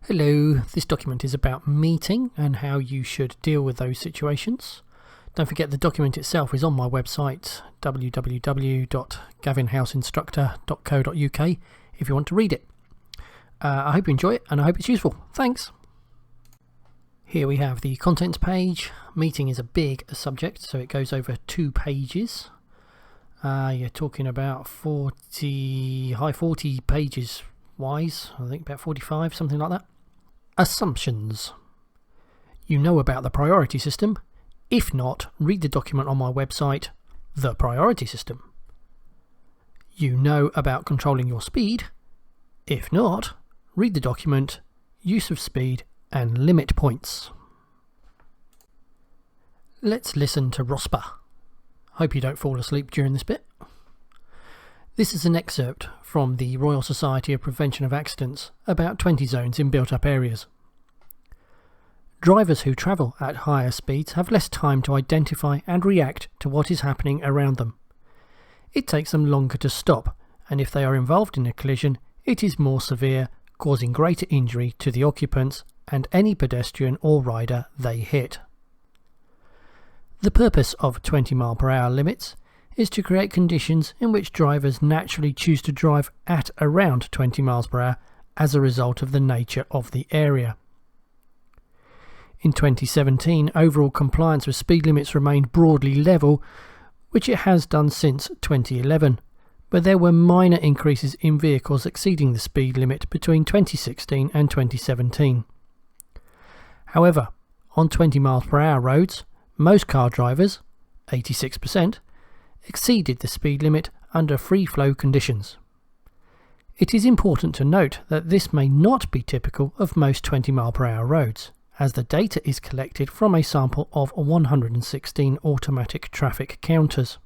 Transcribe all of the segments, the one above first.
Hello, this document is about meeting and how you should deal with those situations. Don't forget the document itself is on my website www.gavinhouseinstructor.co.uk if you want to read it. I hope you enjoy it and I hope it's useful. Thanks. Here we have the contents page. Meeting is a big subject, so it goes over 2 pages. You're talking about high 40 pages wise, I think about 45, something like that. Assumptions. You know about the priority system. If not, read the document on my website, The Priority System. You know about controlling your speed. If not, read the document, Use of Speed and Limit Points. Let's listen to Rospa. Hope you don't fall asleep during this bit. This is an excerpt from the Royal Society of Prevention of Accidents about 20 zones in built-up areas. Drivers who travel at higher speeds have less time to identify and react to what is happening around them. It takes them longer to stop, and if they are involved in a collision, it is more severe, causing greater injury to the occupants and any pedestrian or rider they hit. The purpose of 20 mph limits is to create conditions in which drivers naturally choose to drive at around 20 mph as a result of the nature of the area. In 2017, overall compliance with speed limits remained broadly level, which it has done since 2011, but there were minor increases in vehicles exceeding the speed limit between 2016 and 2017. However, on 20 mph roads, most car drivers, 86%, exceeded the speed limit under free-flow conditions. It is important to note that this may not be typical of most 20 mph roads, as the data is collected from a sample of 116 automatic traffic counters.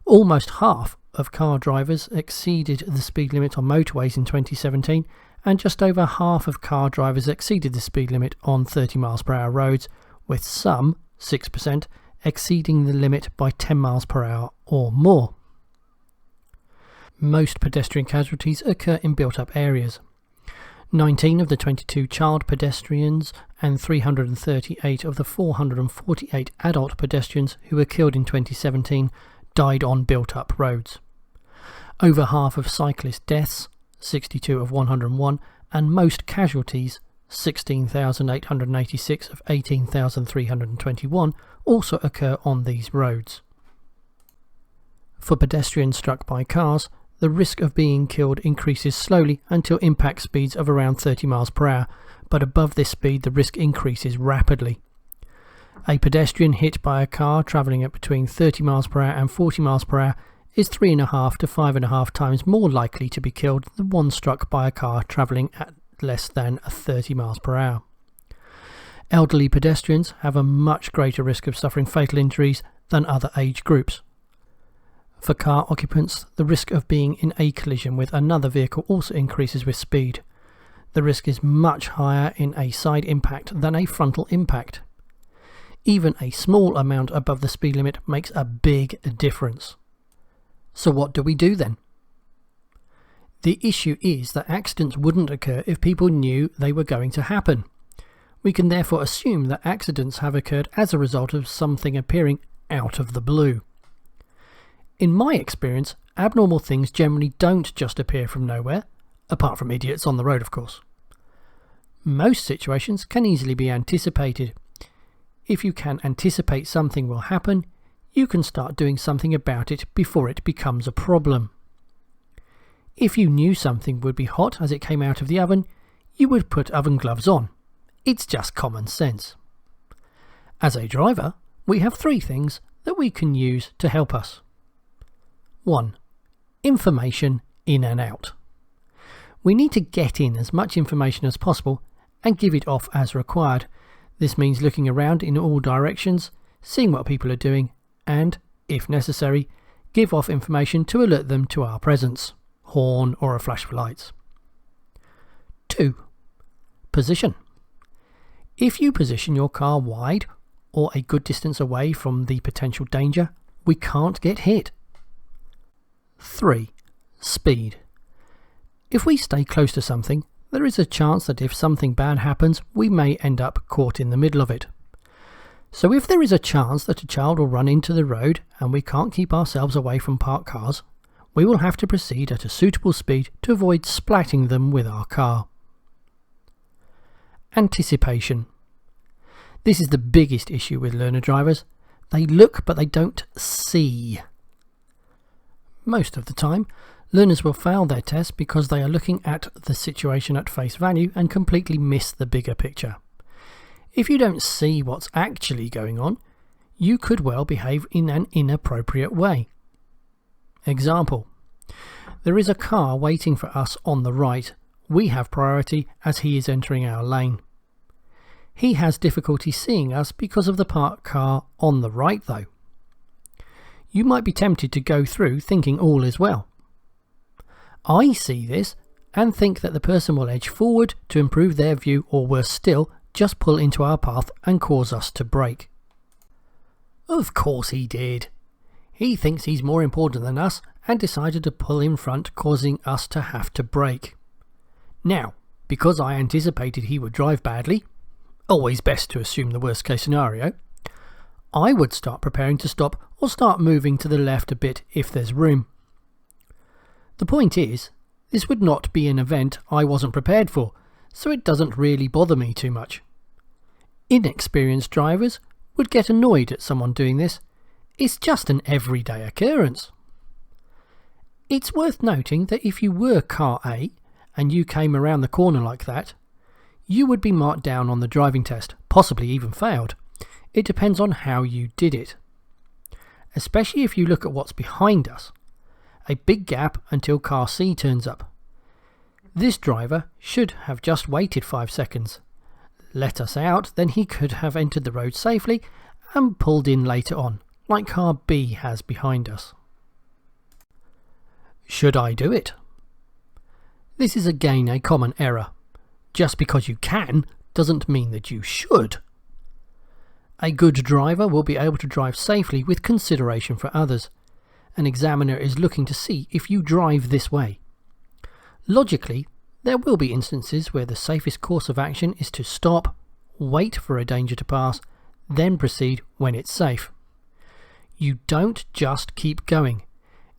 Almost half of car drivers exceeded the speed limit on motorways in 2017, and just over half of car drivers exceeded the speed limit on 30 mph roads, with some, 6%, exceeding the limit by 10 mph or more. Most pedestrian casualties occur in built-up areas. 19 of the 22 child pedestrians and 338 of the 448 adult pedestrians who were killed in 2017 died on built-up roads. Over half of cyclist deaths, 62 of 101, and most casualties, 16,886 of 18,321, also occur on these roads. For pedestrians struck by cars, the risk of being killed increases slowly until impact speeds of around 30 mph, but above this speed the risk increases rapidly. A pedestrian hit by a car travelling at between 30 mph and 40 mph is 3.5 to 5.5 times more likely to be killed than one struck by a car travelling at less than 30 mph. Elderly pedestrians have a much greater risk of suffering fatal injuries than other age groups. For car occupants, the risk of being in a collision with another vehicle also increases with speed. The risk is much higher in a side impact than a frontal impact. Even a small amount above the speed limit makes a big difference. So what do we do then? The issue is that accidents wouldn't occur if people knew they were going to happen. We can therefore assume that accidents have occurred as a result of something appearing out of the blue. In my experience, abnormal things generally don't just appear from nowhere, apart from idiots on the road, of course. Most situations can easily be anticipated. If you can anticipate something will happen, you can start doing something about it before it becomes a problem. If you knew something would be hot as it came out of the oven, you would put oven gloves on. It's just common sense. As a driver, we have 3 things that we can use to help us. 1. Information in and out. We need to get in as much information as possible and give it off as required. This means looking around in all directions, seeing what people are doing, and, if necessary, give off information to alert them to our presence, horn or a flash of lights. 2. Position. If you position your car wide or a good distance away from the potential danger, we can't get hit. 3. Speed. If we stay close to something, there is a chance that if something bad happens, we may end up caught in the middle of it. So if there is a chance that a child will run into the road and we can't keep ourselves away from parked cars, we will have to proceed at a suitable speed to avoid splatting them with our car. Anticipation. This is the biggest issue with learner drivers. They look but they don't see. Most of the time, learners will fail their test because they are looking at the situation at face value and completely miss the bigger picture. If you don't see what's actually going on, you could well behave in an inappropriate way. Example: there is a car waiting for us on the right. We have priority as he is entering our lane. He has difficulty seeing us because of the parked car on the right though. You might be tempted to go through thinking all is well. I see this and think that the person will edge forward to improve their view, or worse still, just pull into our path and cause us to brake. Of course he did. He thinks he's more important than us and decided to pull in front, causing us to have to brake. Now, because I anticipated he would drive badly, always best to assume the worst case scenario, I would start preparing to stop or start moving to the left a bit if there's room. The point is, this would not be an event I wasn't prepared for, so it doesn't really bother me too much. Inexperienced drivers would get annoyed at someone doing this. It's just an everyday occurrence. It's worth noting that if you were car A and you came around the corner like that, you would be marked down on the driving test, possibly even failed. It depends on how you did it. Especially if you look at what's behind us. A big gap until car C turns up. This driver should have just waited 5 seconds. Let us out, then he could have entered the road safely and pulled in later on, like car B has behind us. Should I do it? This is again a common error. Just because you can doesn't mean that you should. A good driver will be able to drive safely with consideration for others. An examiner is looking to see if you drive this way. Logically, there will be instances where the safest course of action is to stop, wait for a danger to pass, then proceed when it's safe. You don't just keep going.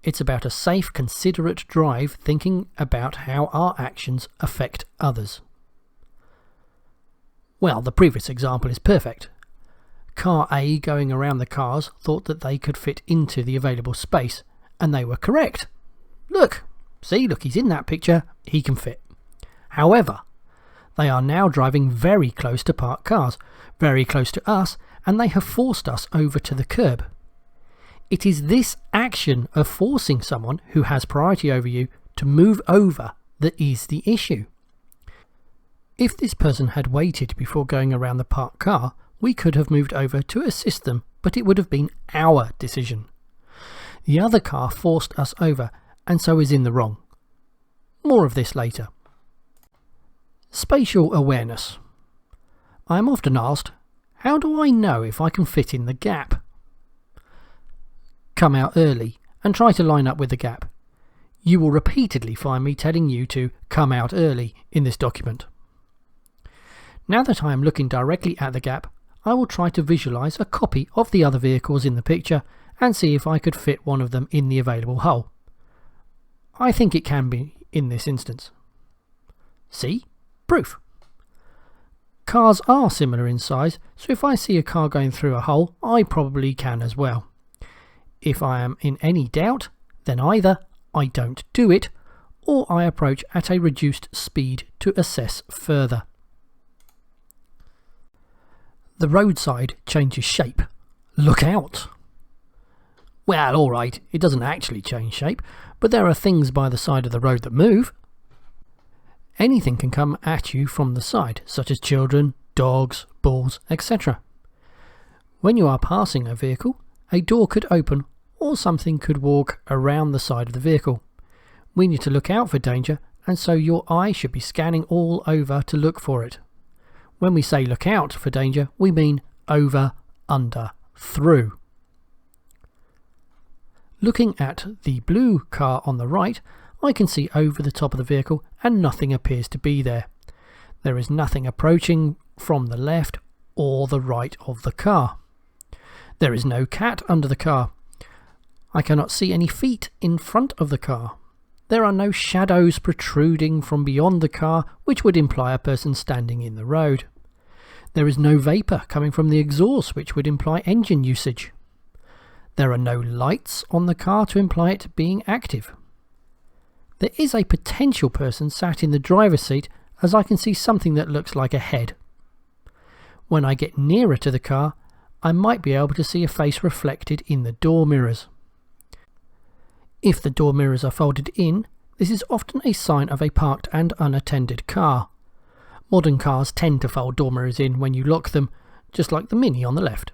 It's about a safe, considerate drive, thinking about how our actions affect others. Well, the previous example is perfect. Car A going around the cars thought that they could fit into the available space, and they were correct. Look, he's in that picture, he can fit. However, they are now driving very close to parked cars, very close to us, and they have forced us over to the curb. It is this action of forcing someone who has priority over you to move over that is the issue. If this person had waited before going around the parked car, we could have moved over to assist them, but it would have been our decision. The other car forced us over and so is in the wrong. More of this later. Spatial awareness. I am often asked, how do I know if I can fit in the gap? Come out early and try to line up with the gap. You will repeatedly find me telling you to come out early in this document. Now that I am looking directly at the gap, I will try to visualize a copy of the other vehicles in the picture and see if I could fit one of them in the available hole. I think it can be in this instance. See? Proof. Cars are similar in size, so if I see a car going through a hole, I probably can as well. If I am in any doubt, then either I don't do it, or I approach at a reduced speed to assess further. The roadside changes shape. Look out! Well, alright, it doesn't actually change shape, but there are things by the side of the road that move. Anything can come at you from the side, such as children, dogs, balls, etc. When you are passing a vehicle, a door could open or something could walk around the side of the vehicle. We need to look out for danger, and so your eye should be scanning all over to look for it. When we say look out for danger, we mean over, under, through. Looking at the blue car on the right, I can see over the top of the vehicle and nothing appears to be there. There is nothing approaching from the left or the right of the car. There is no cat under the car. I cannot see any feet in front of the car. There are no shadows protruding from beyond the car, which would imply a person standing in the road. There is no vapour coming from the exhaust, which would imply engine usage. There are no lights on the car to imply it being active. There is a potential person sat in the driver's seat, as I can see something that looks like a head. When I get nearer to the car, I might be able to see a face reflected in the door mirrors. If the door mirrors are folded in, this is often a sign of a parked and unattended car. Modern cars tend to fold door mirrors in when you lock them, just like the Mini on the left.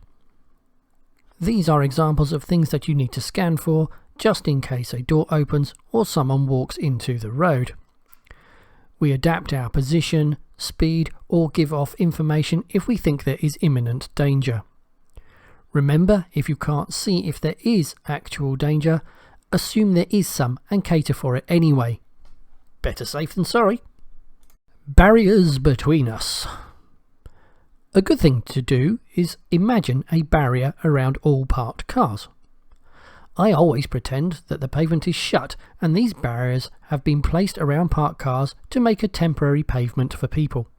These are examples of things that you need to scan for, just in case a door opens or someone walks into the road. We adapt our position, speed, or give off information if we think there is imminent danger. Remember, if you can't see if there is actual danger, assume there is some and cater for it anyway. Better safe than sorry. Barriers between us. A good thing to do is imagine a barrier around all parked cars. I always pretend that the pavement is shut and these barriers have been placed around parked cars to make a temporary pavement for people.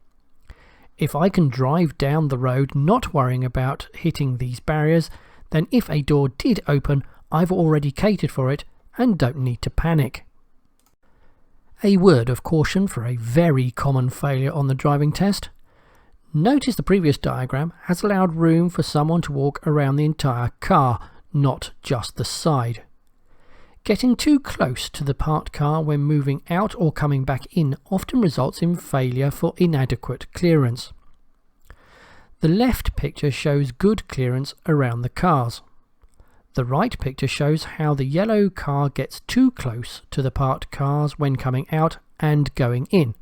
If I can drive down the road not worrying about hitting these barriers, then if a door did open, I've already catered for it and don't need to panic. A word of caution for a very common failure on the driving test. Notice the previous diagram has allowed room for someone to walk around the entire car, not just the side. Getting too close to the parked car when moving out or coming back in often results in failure for inadequate clearance. The left picture shows good clearance around the cars. The right picture shows how the yellow car gets too close to the parked cars when coming out and going in.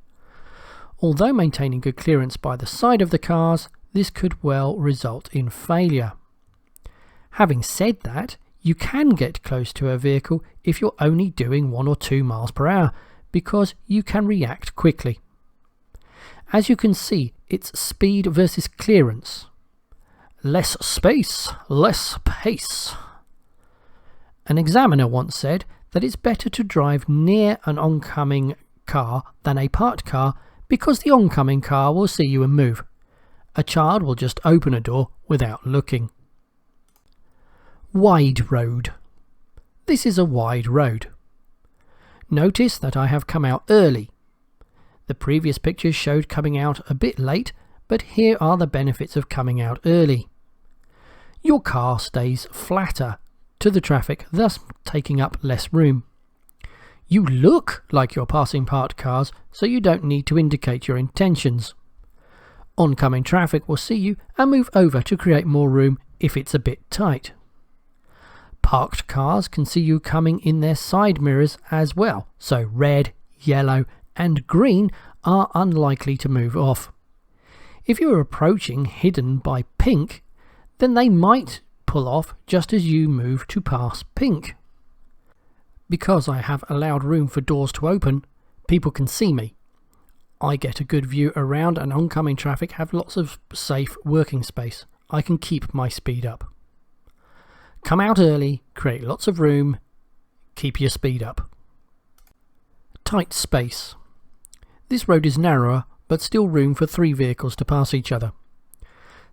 Although maintaining good clearance by the side of the cars, this could well result in failure. Having said that, you can get close to a vehicle if you're only doing 1 or 2 miles per hour, because you can react quickly. As you can see, it's speed versus clearance. Less space, less pace. An examiner once said that it's better to drive near an oncoming car than a parked car because the oncoming car will see you and move. A child will just open a door without looking. Wide road. This is a wide road. Notice that I have come out early. The previous pictures showed coming out a bit late, but here are the benefits of coming out early. Your car stays flatter to the traffic, thus taking up less room. You look like you're passing parked cars, so you don't need to indicate your intentions. Oncoming traffic will see you and move over to create more room if it's a bit tight. Parked cars can see you coming in their side mirrors as well, so red, yellow and green are unlikely to move off. If you are approaching hidden by pink, then they might pull off just as you move to pass pink. Because I have allowed room for doors to open, people can see me. I get a good view around and oncoming traffic have lots of safe working space. I can keep my speed up. Come out early, create lots of room, keep your speed up. Tight space. This road is narrower, but still room for 3 vehicles to pass each other.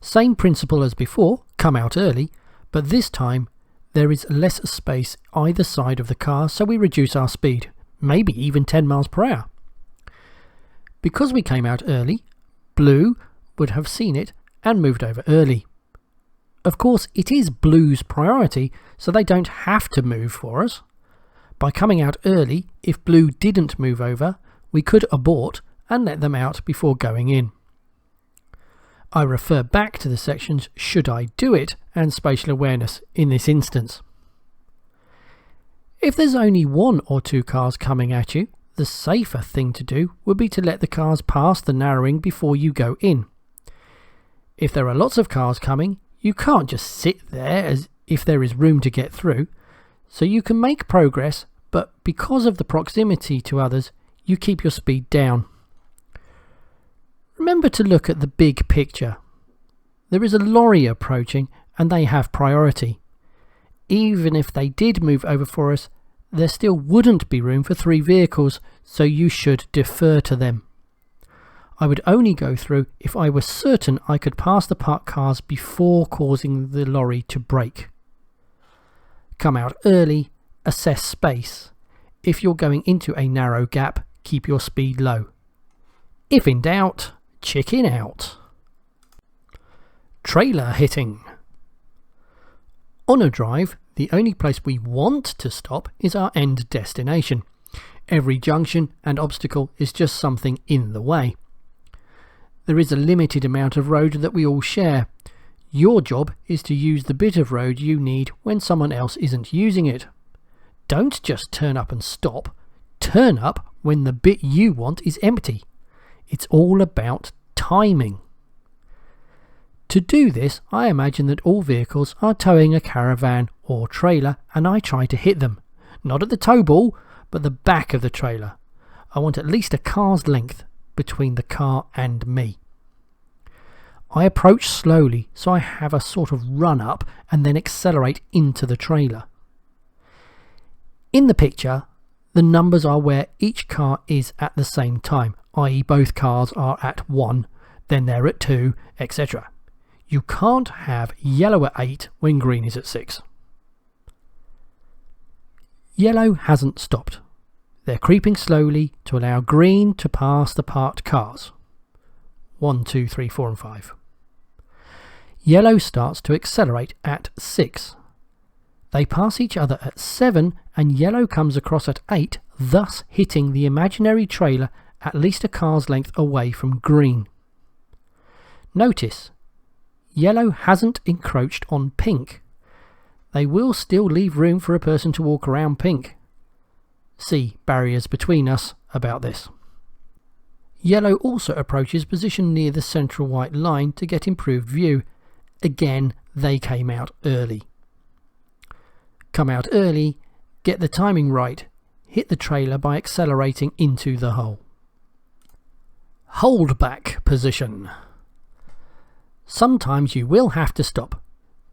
Same principle as before, come out early, but this time there is less space either side of the car, so we reduce our speed, maybe even 10 miles per hour. Because we came out early, blue would have seen it and moved over early. Of course, it is blue's priority, so they don't have to move for us. By coming out early, if blue didn't move over, we could abort and let them out before going in. I refer back to the sections Should I Do It and Spatial Awareness in this instance. If there's only 1 or 2 cars coming at you, the safer thing to do would be to let the cars pass the narrowing before you go in. If there are lots of cars coming, you can't just sit there as if there is room to get through, so you can make progress, but because of the proximity to others, you keep your speed down. Remember to look at the big picture. There is a lorry approaching and they have priority. Even if they did move over for us, there still wouldn't be room for 3 vehicles, so you should defer to them. I would only go through if I was certain I could pass the parked cars before causing the lorry to brake. Come out early, assess space. If you're going into a narrow gap, keep your speed low. If in doubt, chicken out. Trailer hitting. On a drive, the only place we want to stop is our end destination. Every junction and obstacle is just something in the way. There is a limited amount of road that we all share. Your job is to use the bit of road you need when someone else isn't using it. Don't just turn up and stop. Turn up when the bit you want is empty. It's all about timing. To do this, I imagine that all vehicles are towing a caravan or trailer and I try to hit them. Not at the tow ball, but the back of the trailer. I want at least a car's length between the car and me. I approach slowly so I have a sort of run up and then accelerate into the trailer. In the picture, the numbers are where each car is at the same time, i.e. both cars are at 1, then they're at 2, etc. You can't have yellow at 8 when green is at 6. Yellow hasn't stopped. They're creeping slowly to allow green to pass the parked cars. 1, 2, 3, 4 and 5. Yellow starts to accelerate at 6. They pass each other at 7 and yellow comes across at 8, thus hitting the imaginary trailer at least a car's length away from green. Notice, yellow hasn't encroached on pink. They will still leave room for a person to walk around pink. See barriers between us about this. Yellow also approaches position near the central white line to get improved view. Again, they came out early. Come out early, get the timing right, hit the trailer by accelerating into the hole. Hold back position. Sometimes you will have to stop.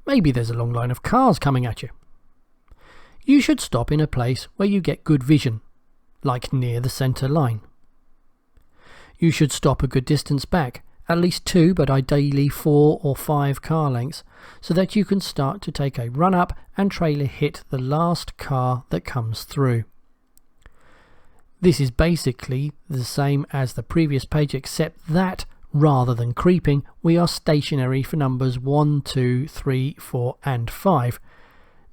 Maybe there's a long line of cars coming at you. You should stop in a place where you get good vision, like near the centre line. You should stop a good distance back, at least 2 but ideally 4 or 5 car lengths, so that you can start to take a run up and trailer hit the last car that comes through. This is basically the same as the previous page, except that rather than creeping, we are stationary for numbers 1, 2, 3, 4 and 5.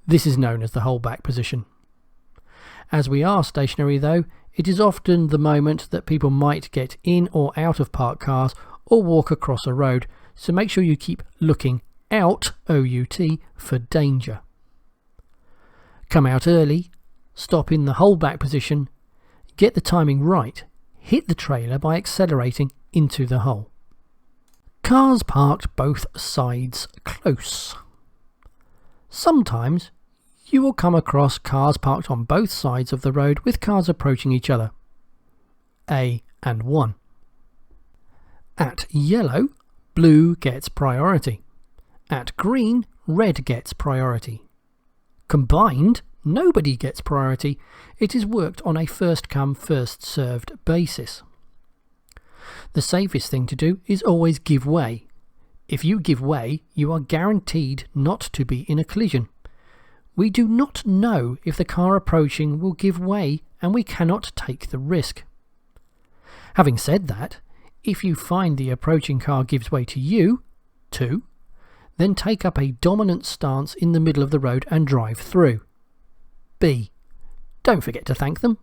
This is known as the holdback position. As we are stationary though, it is often the moment that people might get in or out of parked cars or walk across a road, so make sure you keep looking out, O-U-T, for danger. Come out early, stop in the holdback position, get the timing right, hit the trailer by accelerating into the hole. Cars parked both sides close. Sometimes you will come across cars parked on both sides of the road with cars approaching each other. A and 1. At yellow, blue gets priority. At green, red gets priority. Combined, nobody gets priority. It is worked on a first come, first served basis. The safest thing to do is always give way. If you give way, you are guaranteed not to be in a collision. We do not know if the car approaching will give way and we cannot take the risk. Having said that, if you find the approaching car gives way to you, 2, then take up a dominant stance in the middle of the road and drive through. B. Don't forget to thank them.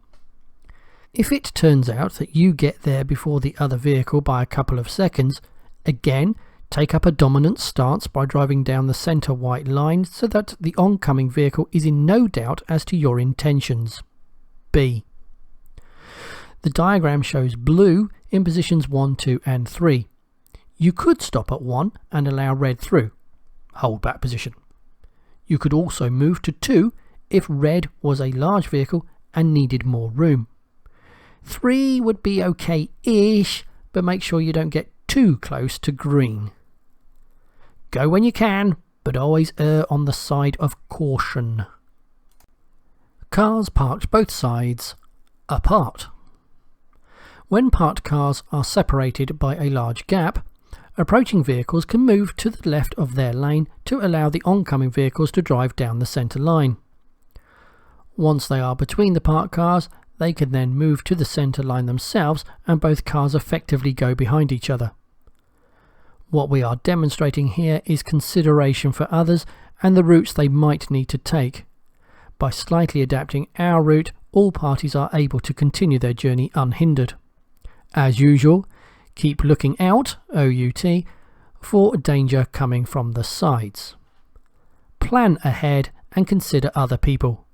If it turns out that you get there before the other vehicle by a couple of seconds, again, take up a dominant stance by driving down the centre white line so that the oncoming vehicle is in no doubt as to your intentions. B. The diagram shows blue in positions 1, 2 and 3. You could stop at 1 and allow red through. Hold back position. You could also move to 2 if red was a large vehicle and needed more room. 3 would be okay-ish, but make sure you don't get too close to green. Go when you can, but always err on the side of caution. Cars parked both sides apart. When parked cars are separated by a large gap, approaching vehicles can move to the left of their lane to allow the oncoming vehicles to drive down the centre line. Once they are between the parked cars, they can then move to the centre line themselves and both cars effectively go behind each other. What we are demonstrating here is consideration for others and the routes they might need to take. By slightly adapting our route, all parties are able to continue their journey unhindered. As usual, keep looking out, OUT, for danger coming from the sides. Plan ahead and consider other people.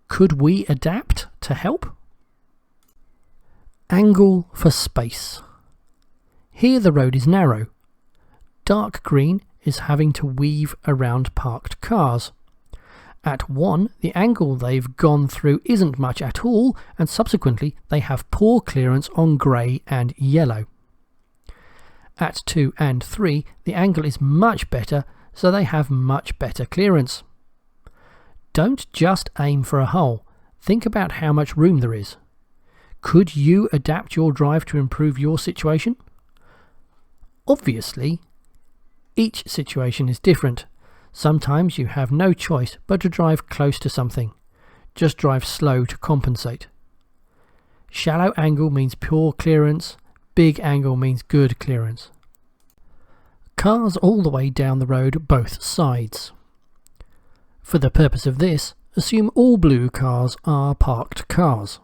Could we adapt to help? Angle for space. Here the road is narrow. Dark green is having to weave around parked cars. At 1, the angle they've gone through isn't much at all, and subsequently they have poor clearance on grey and yellow. At 2 and 3, the angle is much better, so they have much better clearance. Don't just aim for a hole. Think about how much room there is. Could you adapt your drive to improve your situation? Obviously, each situation is different. Sometimes you have no choice but to drive close to something. Just drive slow to compensate. Shallow angle means poor clearance. Big angle means good clearance. Cars all the way down the road both sides. For the purpose of this, assume all blue cars are parked cars.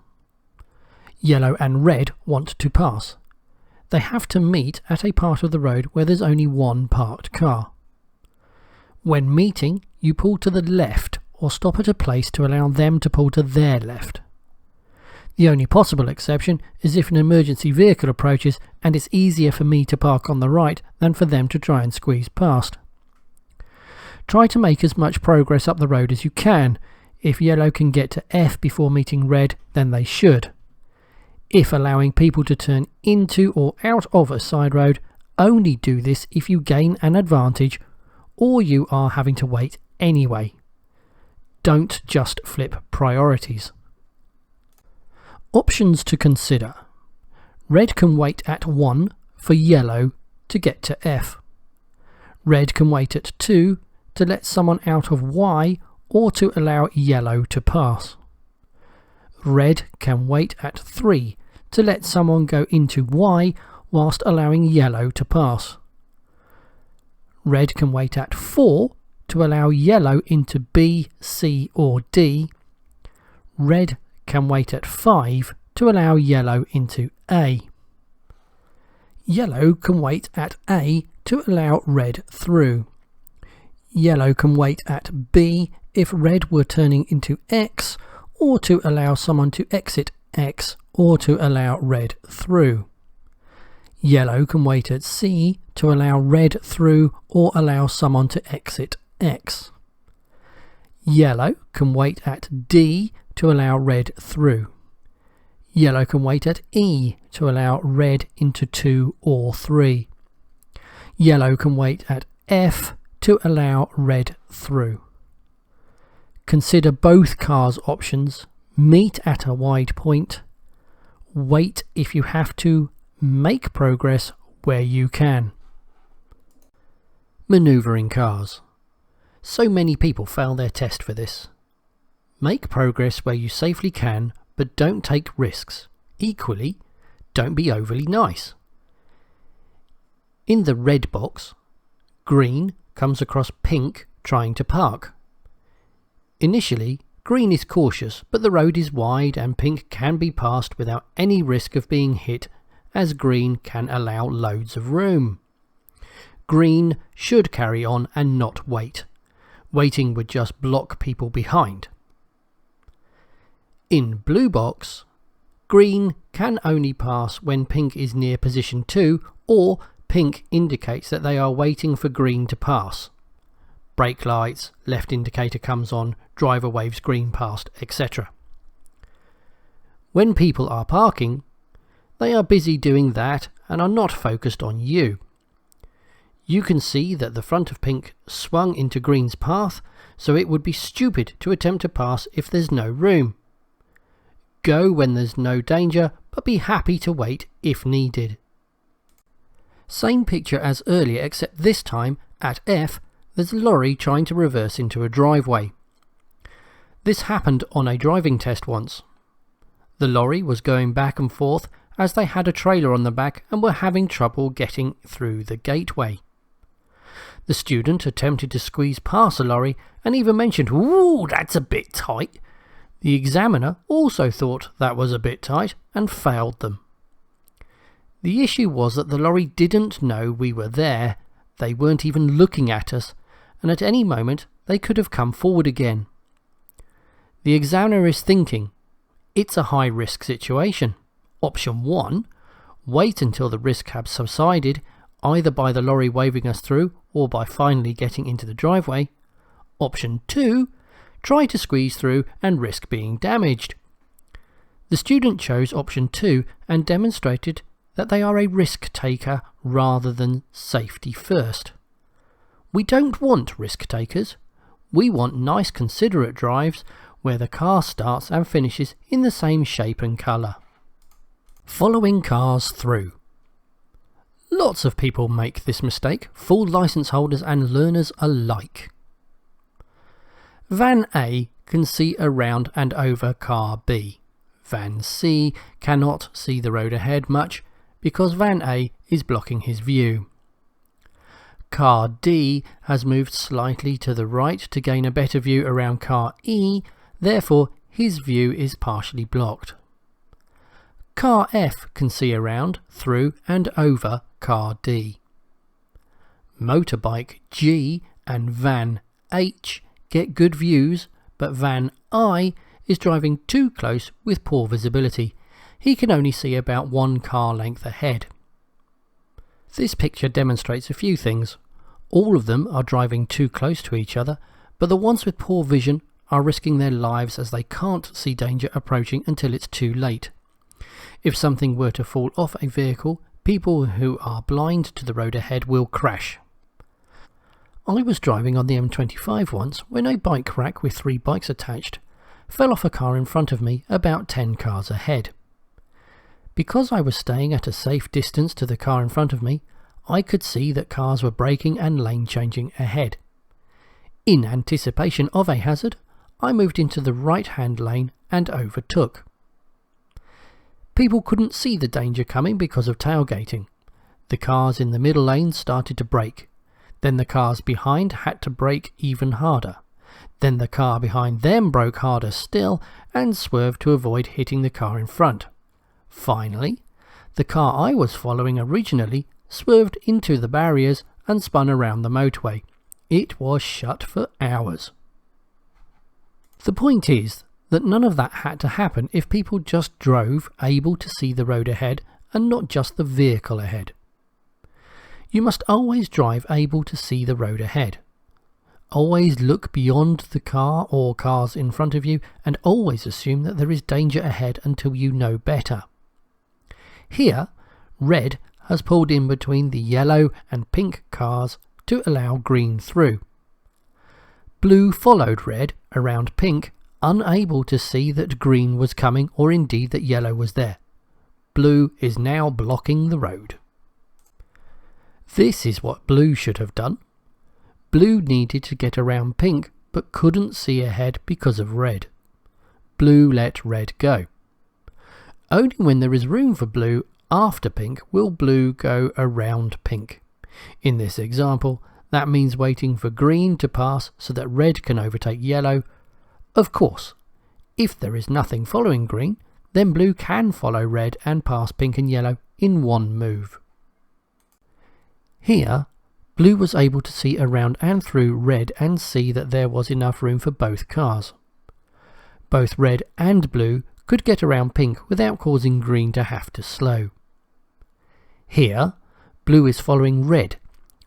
Yellow and red want to pass. They have to meet at a part of the road where there's only one parked car. When meeting, you pull to the left or stop at a place to allow them to pull to their left. The only possible exception is if an emergency vehicle approaches and it's easier for me to park on the right than for them to try and squeeze past. Try to make as much progress up the road as you can. If yellow can get to F before meeting red, then they should. If allowing people to turn into or out of a side road, only do this if you gain an advantage or you are having to wait anyway. Don't just flip priorities. Options to consider. Red can wait at 1 for yellow to get to F. Red can wait at 2 to let someone out of Y or to allow yellow to pass. Red can wait at 3 to let someone go into Y whilst allowing yellow to pass. Red can wait at 4 to allow yellow into B, C or D. Red can wait at 5 to allow yellow into A. Yellow can wait at A to allow red through. Yellow can wait at B if red were turning into X, or to allow someone to exit X, or to allow red through. Yellow can wait at C to allow red through or allow someone to exit X. Yellow can wait at D to allow red through. Yellow can wait at E to allow red into 2 or 3. Yellow can wait at F to allow red through. Consider both cars' options. Meet at a wide point. Wait if you have to. Make progress where you can. Manoeuvring cars. So many people fail their test for this. Make progress where you safely can, but don't take risks. Equally, don't be overly nice. In the red box, green comes across pink trying to park. Initially, green is cautious, but the road is wide and pink can be passed without any risk of being hit, as green can allow loads of room. Green should carry on and not wait. Waiting would just block people behind. In blue box, green can only pass when pink is near position 2 or pink indicates that they are waiting for green to pass. Brake lights, left indicator comes on, driver waves green past, etc. When people are parking, They are busy doing that and are not focused on you. You can see that the front of pink swung into green's path, so it would be stupid to attempt to pass if there's no room. Go when there's no danger, but be happy to wait if needed. Same picture as earlier, except this time, at F, there's a lorry trying to reverse into a driveway. This happened on a driving test once. The lorry was going back and forth as they had a trailer on the back and were having trouble getting through the gateway. The student attempted to squeeze past the lorry and even mentioned, "Ooh, that's a bit tight." The examiner also thought that was a bit tight and failed them. The issue was that the lorry didn't know we were there, they weren't even looking at us, and at any moment they could have come forward again. The examiner is thinking, it's a high-risk situation. Option 1, wait until the risk has subsided, either by the lorry waving us through or by finally getting into the driveway. Option 2, try to squeeze through and risk being damaged. The student chose option 2 and demonstrated that they are a risk taker rather than safety first. We don't want risk takers. We want nice considerate drives where the car starts and finishes in the same shape and colour. Following cars through. Lots of people make this mistake, full licence holders and learners alike. Van A can see around and over car B. Van C cannot see the road ahead much because Van A is blocking his view. Car D has moved slightly to the right to gain a better view around car E, therefore his view is partially blocked. Car F can see around, through and over car D. Motorbike G and van H get good views, but van I is driving too close with poor visibility. He can only see about one car length ahead. This picture demonstrates a few things. All of them are driving too close to each other, but the ones with poor vision are risking their lives as they can't see danger approaching until it's too late. If something were to fall off a vehicle, people who are blind to the road ahead will crash. I was driving on the M25 once when a bike rack with 3 bikes attached fell off a car in front of me about 10 cars ahead. Because I was staying at a safe distance to the car in front of me, I could see that cars were braking and lane changing ahead. In anticipation of a hazard, I moved into the right-hand lane and overtook. People couldn't see the danger coming because of tailgating. The cars in the middle lane started to brake. Then the cars behind had to brake even harder. Then the car behind them broke harder still and swerved to avoid hitting the car in front. Finally, the car I was following originally swerved into the barriers and spun around the motorway. It was shut for hours. The point is that none of that had to happen if people just drove able to see the road ahead and not just the vehicle ahead. You must always drive able to see the road ahead. Always look beyond the car or cars in front of you and always assume that there is danger ahead until you know better. Here, red has pulled in between the yellow and pink cars to allow green through. Blue followed red around pink, unable to see that green was coming or indeed that yellow was there. Blue is now blocking the road. This is what blue should have done. Blue needed to get around pink but couldn't see ahead because of red. Blue let red go. Only when there is room for blue after pink will blue go around pink. In this example, that means waiting for green to pass so that red can overtake yellow. Of course, if there is nothing following green, then blue can follow red and pass pink and yellow in one move. Here, blue was able to see around and through red and see that there was enough room for both cars. Both red and blue could get around pink without causing green to have to slow. Here, blue is following red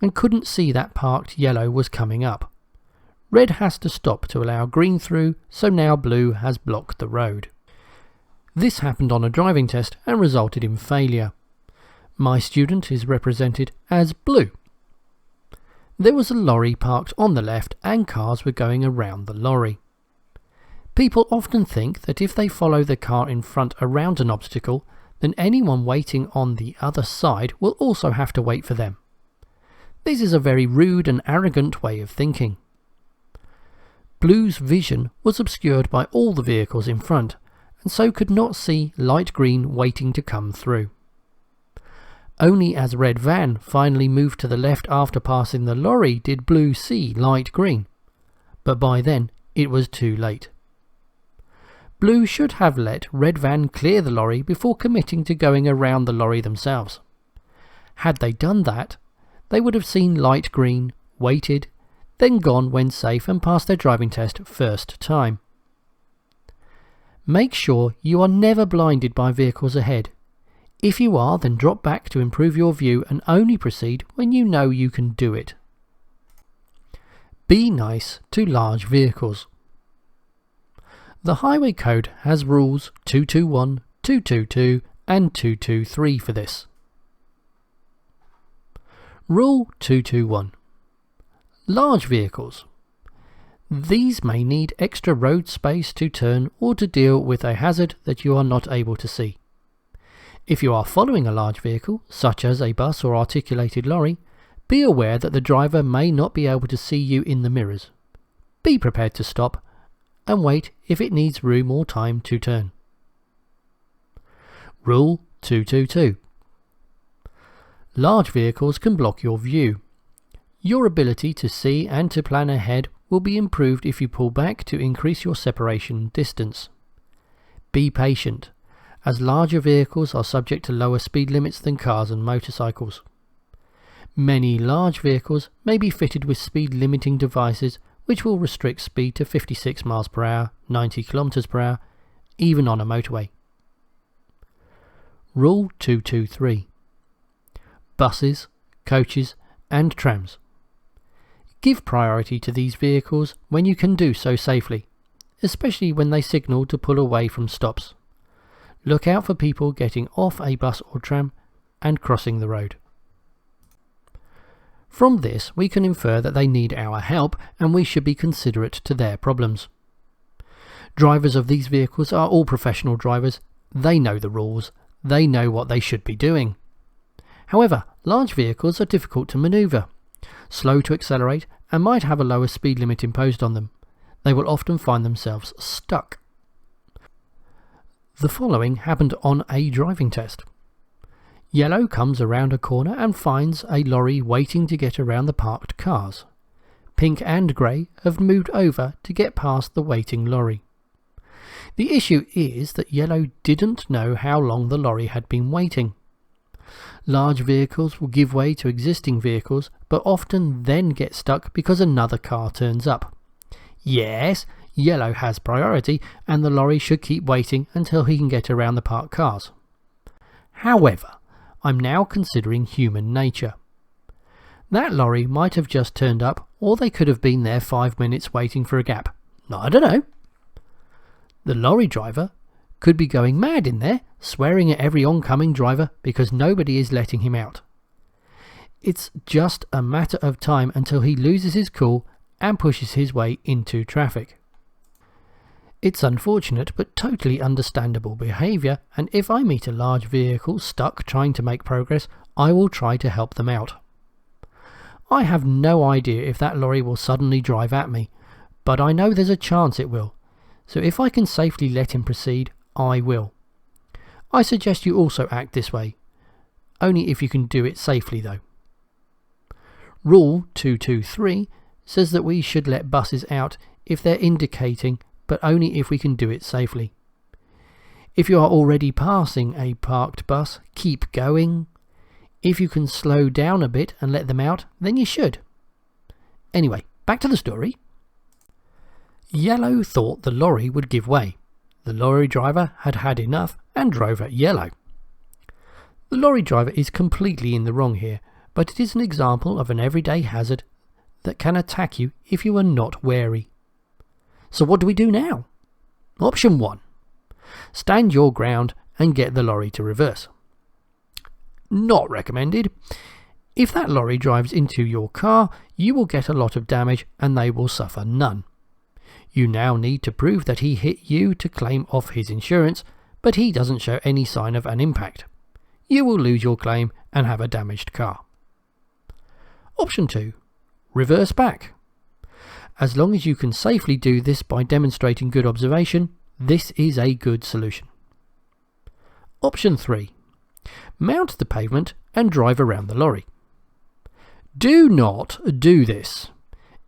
and couldn't see that parked yellow was coming up. Red has to stop to allow green through, so now blue has blocked the road. This happened on a driving test and resulted in failure. My student is represented as blue. There was a lorry parked on the left and cars were going around the lorry. People often think that if they follow the car in front around an obstacle, then anyone waiting on the other side will also have to wait for them. This is a very rude and arrogant way of thinking. Blue's vision was obscured by all the vehicles in front, and so could not see light green waiting to come through. Only as red van finally moved to the left after passing the lorry did Blue see light green, but by then it was too late. Blue should have let red van clear the lorry before committing to going around the lorry themselves. Had they done that, they would have seen light green, waited, then gone when safe and passed their driving test first time. Make sure you are never blinded by vehicles ahead. If you are, then drop back to improve your view and only proceed when you know you can do it. Be nice to large vehicles. The Highway Code has rules 221, 222 and 223 for this. Rule 221. Large vehicles. These may need extra road space to turn or to deal with a hazard that you are not able to see. If you are following a large vehicle, such as a bus or articulated lorry, be aware that the driver may not be able to see you in the mirrors. Be prepared to stop and wait if it needs room or time to turn. Rule 222. Large vehicles can block your view. Your ability to see and to plan ahead will be improved if you pull back to increase your separation distance. Be patient, as larger vehicles are subject to lower speed limits than cars and motorcycles. Many large vehicles may be fitted with speed limiting devices which will restrict speed to 56 miles per hour, 90 kilometers per hour, even on a motorway. Rule 223. Buses, coaches and trams. Give priority to these vehicles when you can do so safely, especially when they signal to pull away from stops. Look out for people getting off a bus or tram and crossing the road. From this we can infer that they need our help and we should be considerate to their problems. Drivers of these vehicles are all professional drivers. They know the rules. They know what they should be doing. However, large vehicles are difficult to manoeuvre, slow to accelerate and might have a lower speed limit imposed on them. They will often find themselves stuck. The following happened on a driving test. Yellow comes around a corner and finds a lorry waiting to get around the parked cars. Pink and grey have moved over to get past the waiting lorry. The issue is that yellow didn't know how long the lorry had been waiting. Large vehicles will give way to existing vehicles, but often then get stuck because another car turns up. Yes, yellow has priority and the lorry should keep waiting until he can get around the parked cars. However, I'm now considering human nature. That lorry might have just turned up, or they could have been there 5 minutes waiting for a gap. I don't know. The lorry driver could be going mad in there, swearing at every oncoming driver because nobody is letting him out. It's just a matter of time until he loses his cool and pushes his way into traffic. It's unfortunate but totally understandable behaviour, and if I meet a large vehicle stuck trying to make progress, I will try to help them out. I have no idea if that lorry will suddenly drive at me, but I know there's a chance it will, so if I can safely let him proceed, I will. I suggest you also act this way, only if you can do it safely though. Rule 223 says that we should let buses out if they're indicating, but only if we can do it safely. If you are already passing a parked bus, keep going. If you can slow down a bit and let them out, then you should. Anyway, back to the story. Yellow thought the lorry would give way. The lorry driver had had enough and drove at yellow. The lorry driver is completely in the wrong here, but it is an example of an everyday hazard that can attack you if you are not wary. So what do we do now? Option 1. Stand your ground and get the lorry to reverse. Not recommended. If that lorry drives into your car, you will get a lot of damage and they will suffer none. You now need to prove that he hit you to claim off his insurance, but he doesn't show any sign of an impact. You will lose your claim and have a damaged car. Option 2. Reverse back. As long as you can safely do this by demonstrating good observation, this is a good solution. Option 3. Mount the pavement and drive around the lorry. Do not do this.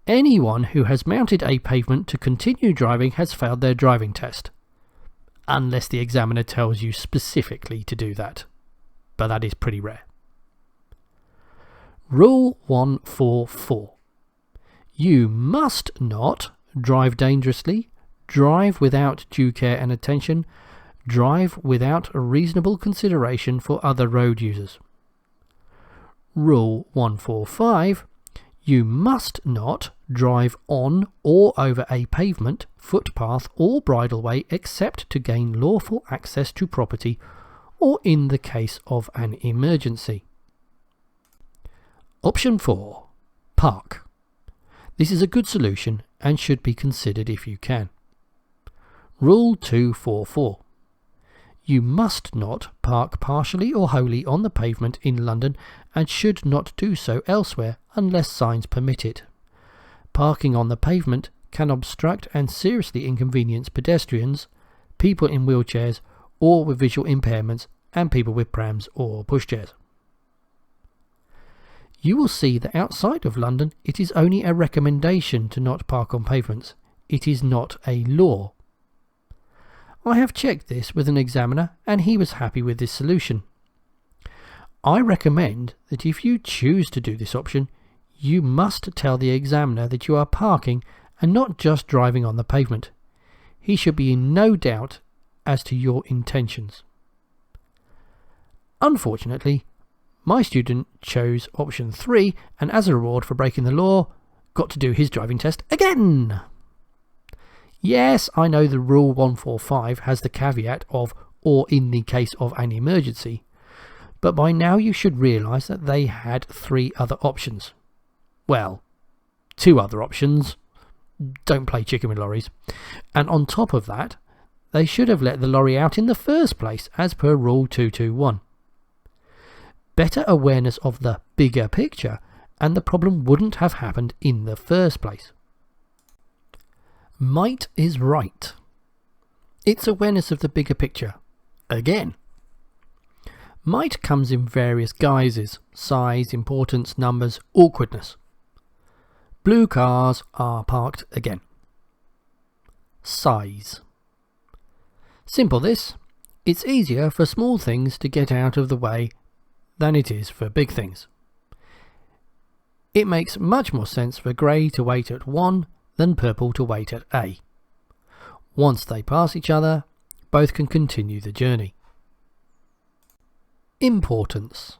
Anyone who has mounted a pavement to continue driving has failed their driving test. Unless the examiner tells you specifically to do that. But that is pretty rare. Rule 144. You must not drive dangerously, drive without due care and attention, drive without reasonable consideration for other road users. Rule 145. You must not drive on or over a pavement, footpath or bridleway except to gain lawful access to property or in the case of an emergency. Option 4. Park. This is a good solution and should be considered if you can. Rule 244. You must not park partially or wholly on the pavement in London and should not do so elsewhere unless signs permit it. Parking on the pavement can obstruct and seriously inconvenience pedestrians, people in wheelchairs or with visual impairments, and people with prams or pushchairs. You will see that outside of London it is only a recommendation to not park on pavements. It is not a law. I have checked this with an examiner and he was happy with this solution. I recommend that if you choose to do this option, you must tell the examiner that you are parking and not just driving on the pavement. He should be in no doubt as to your intentions. Unfortunately, my student chose option 3 and as a reward for breaking the law, got to do his driving test again. Yes, I know the rule 145 has the caveat of or in the case of an emergency, but by now you should realise that they had 3 other options. Well, 2 other options. Don't play chicken with lorries. And on top of that, they should have let the lorry out in the first place as per rule 221. Better awareness of the bigger picture and the problem wouldn't have happened in the first place. Might is right. It's awareness of the bigger picture. Again. Might comes in various guises: size, importance, numbers, awkwardness. Blue cars are parked again. Size. Simple this. It's easier for small things to get out of the way than it is for big things. It makes much more sense for grey to wait at 1 than purple to wait at A. Once they pass each other, both can continue the journey. Importance.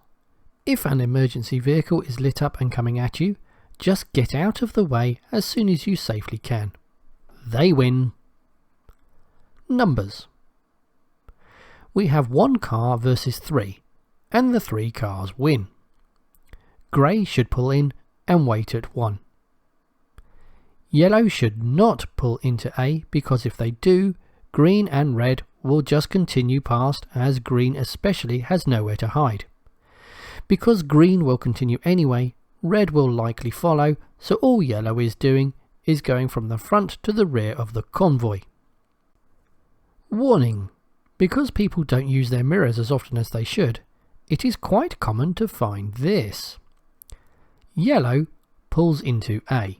If an emergency vehicle is lit up and coming at you, just get out of the way as soon as you safely can. They win. Numbers. We have 1 car versus 3, and the 3 cars win. Grey should pull in and wait at 1. Yellow should not pull into A because if they do, green and red will just continue past, as green especially has nowhere to hide. Because green will continue anyway, red will likely follow, so all yellow is doing is going from the front to the rear of the convoy. Warning: because people don't use their mirrors as often as they should, it is quite common to find this. Yellow pulls into A.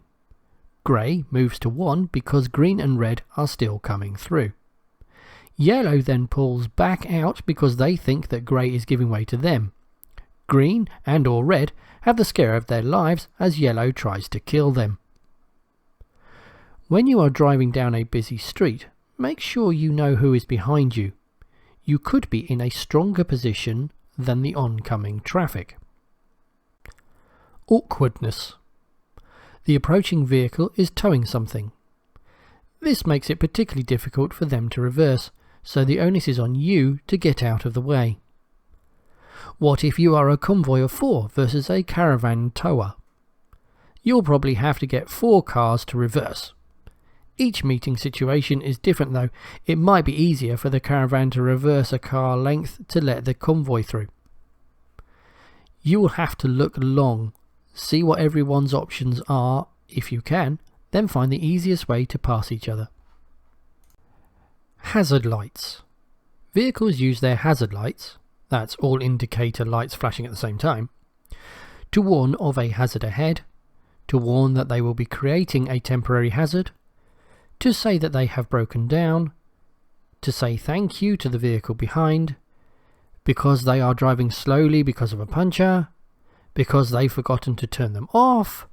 Grey moves to 1 because green and red are still coming through. Yellow then pulls back out because they think that grey is giving way to them. Green and or red have the scare of their lives as yellow tries to kill them. When you are driving down a busy street, make sure you know who is behind you. You could be in a stronger position than the oncoming traffic. Awkwardness. The approaching vehicle is towing something. This makes it particularly difficult for them to reverse, so the onus is on you to get out of the way. What if you are a convoy of 4 versus a caravan tower? You'll probably have to get 4 cars to reverse. Each meeting situation is different though. It might be easier for the caravan to reverse a car length to let the convoy through. You will have to look long, see what everyone's options are if you can, then find the easiest way to pass each other. Hazard lights. Vehicles use their hazard lights, that's all indicator lights flashing at the same time, to warn of a hazard ahead, to warn that they will be creating a temporary hazard, to say that they have broken down, to say thank you to the vehicle behind, because they are driving slowly because of a puncture, because they've forgotten to turn them off,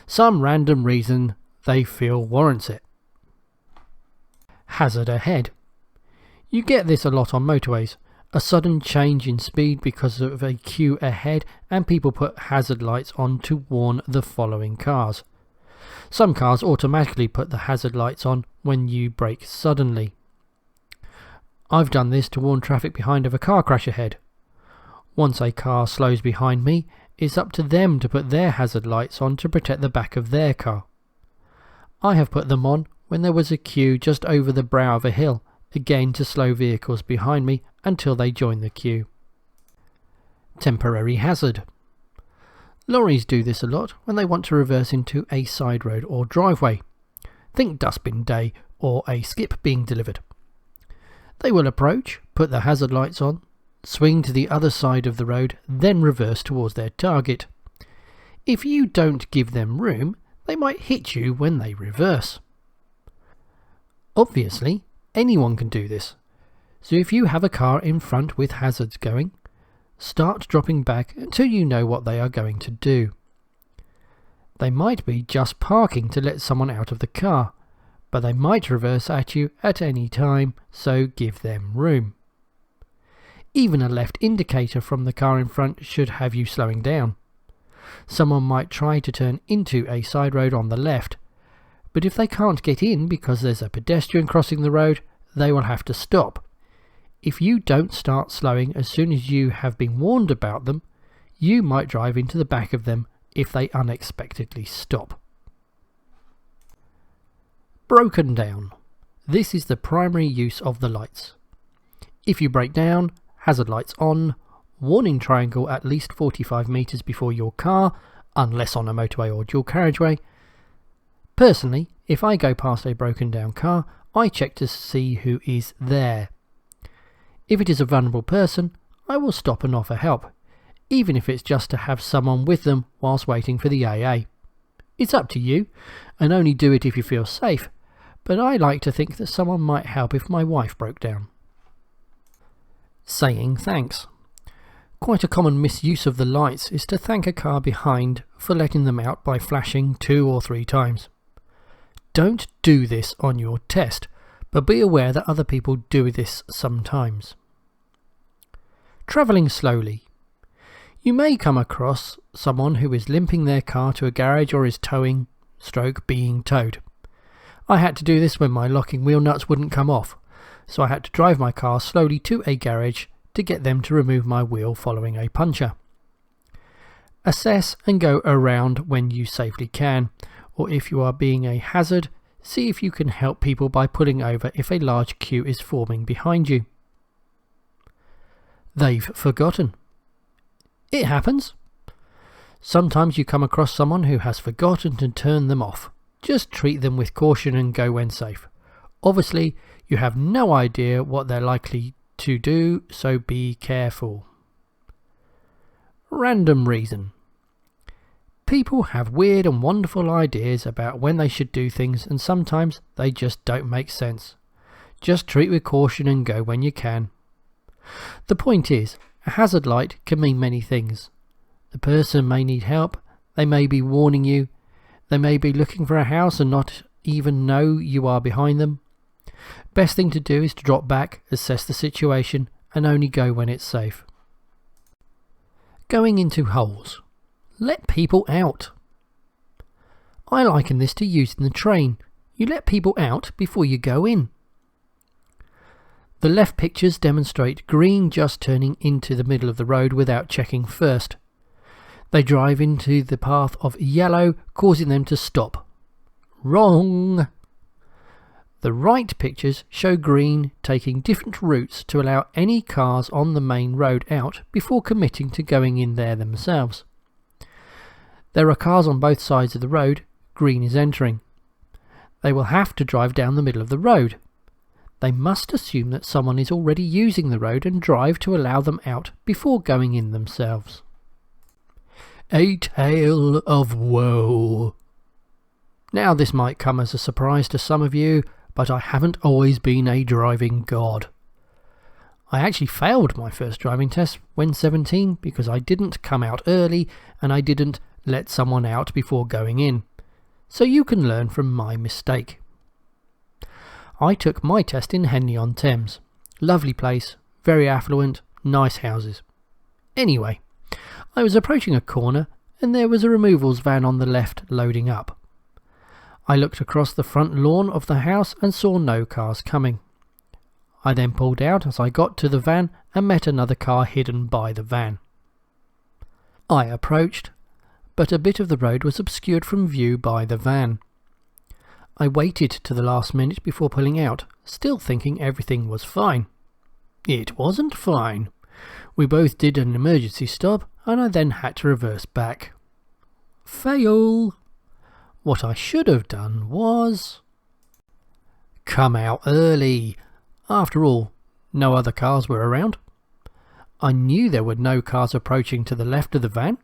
some random reason they feel warrants it. Hazard ahead. You get this a lot on motorways, a sudden change in speed because of a queue ahead, and people put hazard lights on to warn the following cars. Some cars automatically put the hazard lights on when you brake suddenly. I've done this to warn traffic behind of a car crash ahead. Once a car slows behind me, it's up to them to put their hazard lights on to protect the back of their car. I have put them on when there was a queue just over the brow of a hill, again to slow vehicles behind me until they join the queue. Temporary hazard. Lorries do this a lot when they want to reverse into a side road or driveway. Think dustbin day or a skip being delivered. They will approach, put the hazard lights on, swing to the other side of the road, then reverse towards their target. If you don't give them room, they might hit you when they reverse. Obviously, anyone can do this, so if you have a car in front with hazards going, start dropping back until you know what they are going to do. They might be just parking to let someone out of the car, but they might reverse at you at any time, so give them room. Even a left indicator from the car in front should have you slowing down. Someone might try to turn into a side road on the left, but if they can't get in because there's a pedestrian crossing the road, they will have to stop. If you don't start slowing as soon as you have been warned about them, you might drive into the back of them if they unexpectedly stop. Broken down. This is the primary use of the lights. If you break down, hazard lights on, warning triangle at least 45 meters before your car, unless on a motorway or dual carriageway. Personally, if I go past a broken down car, I check to see who is there. If it is a vulnerable person, I will stop and offer help, even if it's just to have someone with them whilst waiting for the AA. It's up to you, and only do it if you feel safe, but I like to think that someone might help if my wife broke down. Saying thanks. Quite a common misuse of the lights is to thank a car behind for letting them out by flashing 2 or 3 times. Don't do this on your test, but be aware that other people do this sometimes. Travelling slowly. You may come across someone who is limping their car to a garage or is towing, being towed. I had to do this when my locking wheel nuts wouldn't come off, so I had to drive my car slowly to a garage to get them to remove my wheel following a puncture. Assess and go around when you safely can, or if you are being a hazard, see if you can help people by pulling over if a large queue is forming behind you. They've forgotten. It happens. Sometimes you come across someone who has forgotten to turn them off. Just treat them with caution and go when safe. Obviously, you have no idea what they're likely to do, so be careful. Random reason. People have weird and wonderful ideas about when they should do things, and sometimes they just don't make sense. Just treat with caution and go when you can. The point is, a hazard light can mean many things. The person may need help, they may be warning you, they may be looking for a house and not even know you are behind them. Best thing to do is to drop back, assess the situation, and only go when it's safe. Going into holes. Let people out. I liken this to using the train. You let people out before you go in. The left pictures demonstrate green just turning into the middle of the road without checking first. They drive into the path of yellow, causing them to stop. Wrong! The right pictures show green taking different routes to allow any cars on the main road out before committing to going in there themselves. There are cars on both sides of the road. Green is entering. They will have to drive down the middle of the road. They must assume that someone is already using the road and drive to allow them out before going in themselves. A tale of woe. Now this might come as a surprise to some of you, but I haven't always been a driving god. I actually failed my first driving test when 17 because I didn't come out early and I didn't let someone out before going in. So you can learn from my mistake. I took my test in Henley-on-Thames. Lovely place, very affluent, nice houses. Anyway, I was approaching a corner and there was a removals van on the left loading up. I looked across the front lawn of the house and saw no cars coming. I then pulled out as I got to the van and met another car hidden by the van. I approached, but a bit of the road was obscured from view by the van. I waited to the last minute before pulling out, still thinking everything was fine. It wasn't fine. We both did an emergency stop and I then had to reverse back. Fail! What I should have done was come out early. After all, no other cars were around. I knew there were no cars approaching to the left of the van.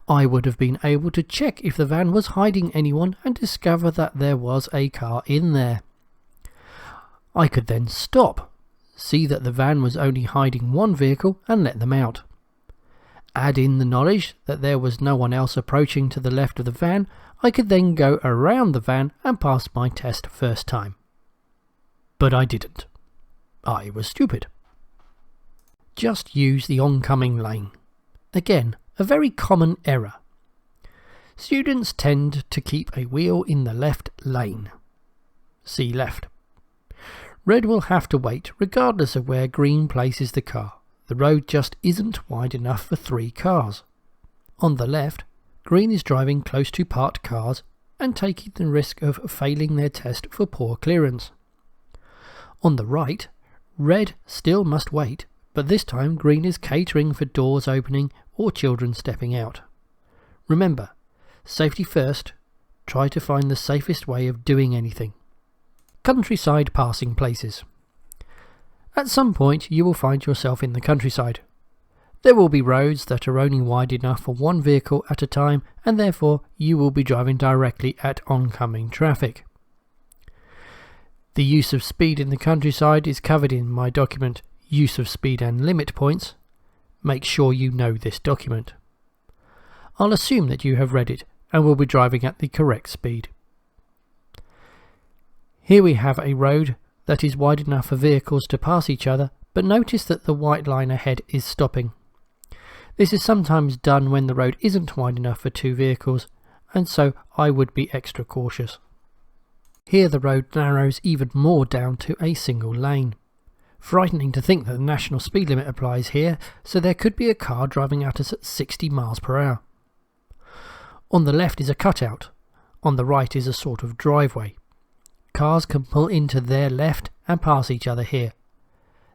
I would have been able to check if the van was hiding anyone and discover that there was a car in there. I could then stop, see that the van was only hiding one vehicle and let them out. Add in the knowledge that there was no one else approaching to the left of the van. I could then go around the van and pass my test first time. But I didn't. I was stupid. Just use the oncoming lane. Again, a very common error. Students tend to keep a wheel in the left lane. See left. Red will have to wait regardless of where green places the car. The road just isn't wide enough for 3 cars. On the left, green is driving close to parked cars and taking the risk of failing their test for poor clearance. On the right, red still must wait, but this time green is catering for doors opening or children stepping out. Remember, safety first. Try to find the safest way of doing anything. Countryside passing places. At some point you will find yourself in the countryside. There will be roads that are only wide enough for one vehicle at a time and therefore you will be driving directly at oncoming traffic. The use of speed in the countryside is covered in my document, Use of Speed and Limit Points. Make sure you know this document. I'll assume that you have read it and will be driving at the correct speed. Here we have a road that is wide enough for vehicles to pass each other, but notice that the white line ahead is stopping. This is sometimes done when the road isn't wide enough for 2 vehicles, and so I would be extra cautious. Here the road narrows even more down to a single lane. Frightening to think that the national speed limit applies here, so there could be a car driving at us at 60 miles per hour. On the left is a cutout. On the right is a sort of driveway. Cars can pull into their left and pass each other here.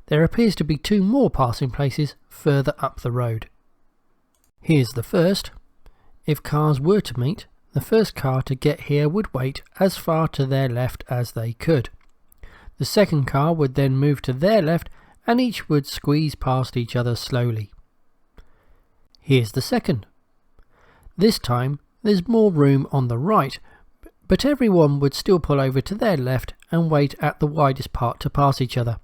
There appears to be 2 more passing places further up the road. Here's the first. If cars were to meet, the first car to get here would wait as far to their left as they could. The second car would then move to their left and each would squeeze past each other slowly. Here's the second. This time there's more room on the right, but everyone would still pull over to their left and wait at the widest part to pass each other.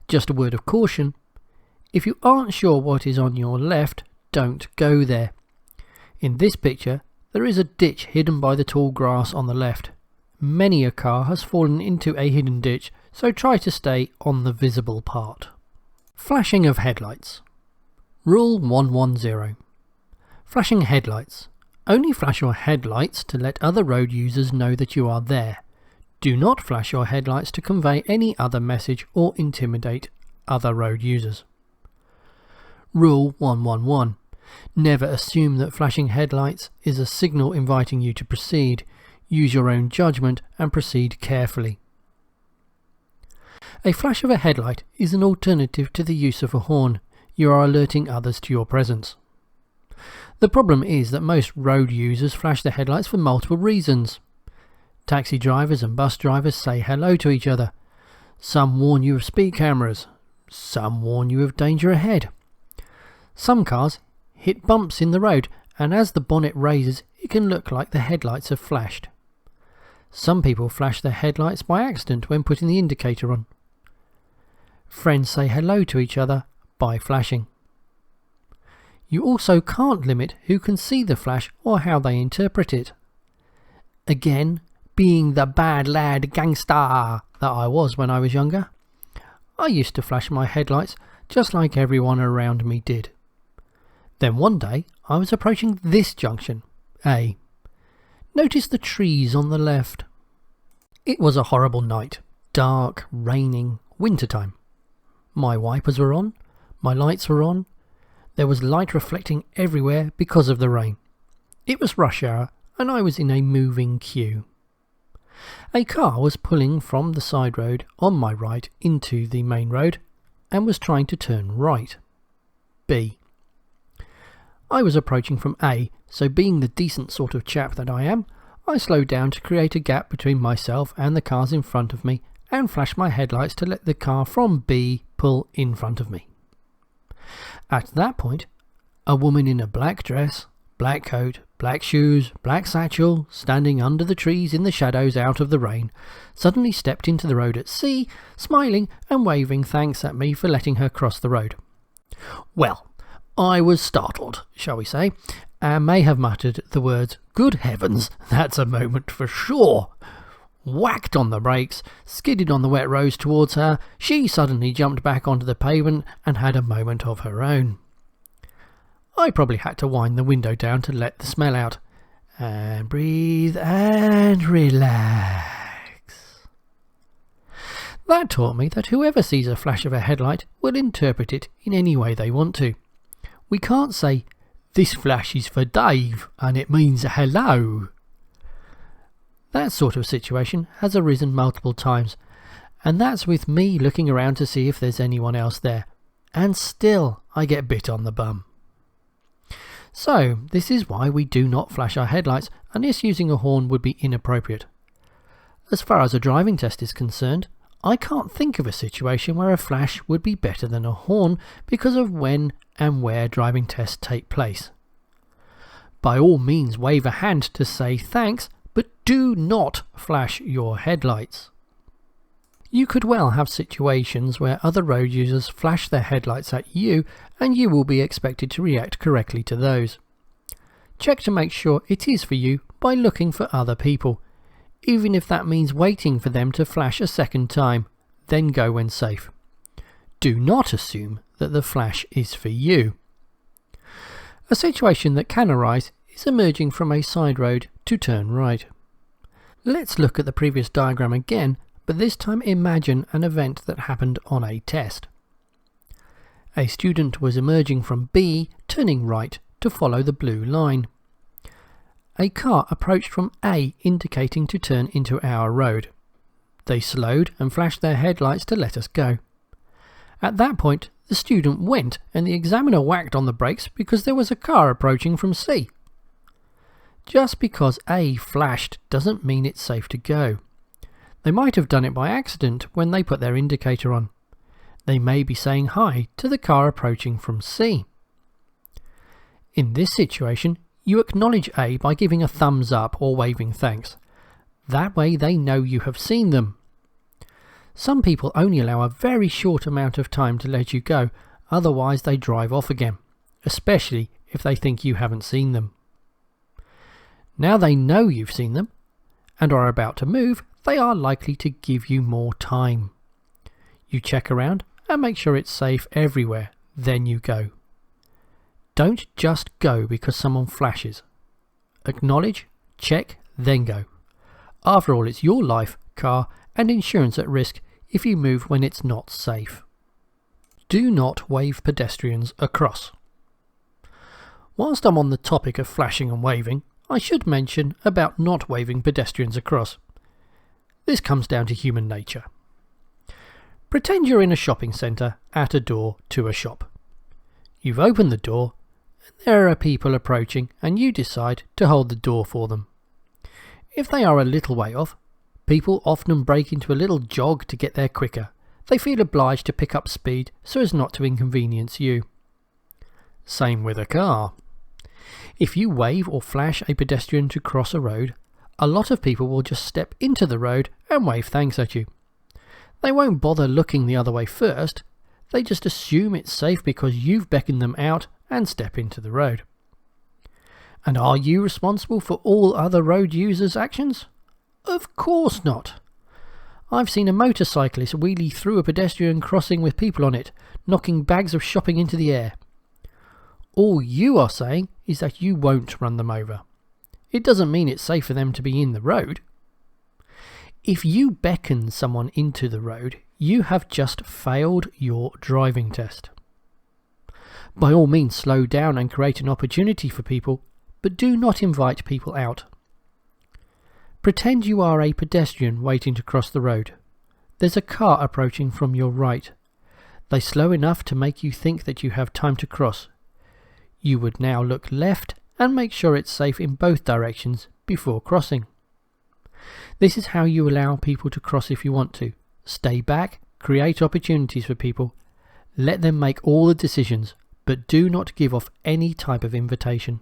Just a word of caution, if you aren't sure what is on your left, don't go there. In this picture, there is a ditch hidden by the tall grass on the left. Many a car has fallen into a hidden ditch, so try to stay on the visible part. Flashing of headlights. Rule 110. Flashing headlights. Only flash your headlights to let other road users know that you are there. Do not flash your headlights to convey any other message or intimidate other road users. Rule 111. Never assume that flashing headlights is a signal inviting you to proceed. Use your own judgment and proceed carefully. A flash of a headlight is an alternative to the use of a horn. You are alerting others to your presence. The problem is that most road users flash their headlights for multiple reasons. Taxi drivers and bus drivers say hello to each other. Some warn you of speed cameras. Some warn you of danger ahead. Some cars hit bumps in the road, and as the bonnet raises, it can look like the headlights have flashed. Some people flash their headlights by accident when putting the indicator on. Friends say hello to each other by flashing. You also can't limit who can see the flash or how they interpret it. Again, being the bad lad gangster that I was when I was younger, I used to flash my headlights just like everyone around me did. Then one day I was approaching this junction, A. Notice the trees on the left. It was a horrible night, dark, raining, wintertime. My wipers were on, my lights were on, there was light reflecting everywhere because of the rain. It was rush hour and I was in a moving queue. A car was pulling from the side road on my right into the main road and was trying to turn right. B. I was approaching from A, so being the decent sort of chap that I am, I slowed down to create a gap between myself and the cars in front of me and flashed my headlights to let the car from B pull in front of me. At that point, a woman in a black dress, black coat, black shoes, black satchel, standing under the trees in the shadows out of the rain, suddenly stepped into the road at C, smiling and waving thanks at me for letting her cross the road. Well, I was startled, shall we say, and may have muttered the words, "Good heavens, that's a moment for sure." Whacked on the brakes, skidded on the wet roads towards her. She suddenly jumped back onto the pavement and had a moment of her own. I probably had to wind the window down to let the smell out. And breathe and relax. That taught me that whoever sees a flash of a headlight will interpret it in any way they want to. We can't say, "This flash is for Dave and it means hello." That sort of situation has arisen multiple times, and that's with me looking around to see if there's anyone else there, and still I get bit on the bum. So this is why we do not flash our headlights unless using a horn would be inappropriate. As far as a driving test is concerned, I can't think of a situation where a flash would be better than a horn because of when and where driving tests take place. By all means wave a hand to say thanks, but do not flash your headlights. You could well have situations where other road users flash their headlights at you and you will be expected to react correctly to those. Check to make sure it is for you by looking for other people, even if that means waiting for them to flash a second time, then go when safe. Do not assume that the flash is for you. A situation that can arise is emerging from a side road to turn right. Let's look at the previous diagram again, but this time imagine an event that happened on a test. A student was emerging from B, turning right to follow the blue line. A car approached from A, indicating to turn into our road. They slowed and flashed their headlights to let us go. At that point, the student went and the examiner whacked on the brakes because there was a car approaching from C. Just because A flashed doesn't mean it's safe to go. They might have done it by accident when they put their indicator on. They may be saying hi to the car approaching from C. In this situation, you acknowledge A by giving a thumbs up or waving thanks. That way they know you have seen them. Some people only allow a very short amount of time to let you go, otherwise they drive off again, especially if they think you haven't seen them. Now they know you've seen them and are about to move, they are likely to give you more time. You check around and make sure it's safe everywhere, then you go. Don't just go because someone flashes. Acknowledge, check, then go. After all, it's your life car and insurance at risk if you move when it's not safe. Do not wave pedestrians across. Whilst I'm on the topic of flashing and waving, I should mention about not waving pedestrians across. This comes down to human nature. Pretend you're in a shopping centre at a door to a shop. You've opened the door and there are people approaching and you decide to hold the door for them. If they are a little way off, people often break into a little jog to get there quicker. They feel obliged to pick up speed so as not to inconvenience you. Same with a car. If you wave or flash a pedestrian to cross a road, a lot of people will just step into the road and wave thanks at you. They won't bother looking the other way first, they just assume it's safe because you've beckoned them out and step into the road. And are you responsible for all other road users' actions? Of course not. I've seen a motorcyclist wheelie through a pedestrian crossing with people on it, knocking bags of shopping into the air. All you are saying is that you won't run them over. It doesn't mean it's safe for them to be in the road. If you beckon someone into the road, you have just failed your driving test. By all means, slow down and create an opportunity for people, but do not invite people out. Pretend you are a pedestrian waiting to cross the road. There's a car approaching from your right. They slow enough to make you think that you have time to cross. You would now look left and make sure it's safe in both directions before crossing. This is how you allow people to cross if you want to. Stay back, create opportunities for people, let them make all the decisions, but do not give off any type of invitation.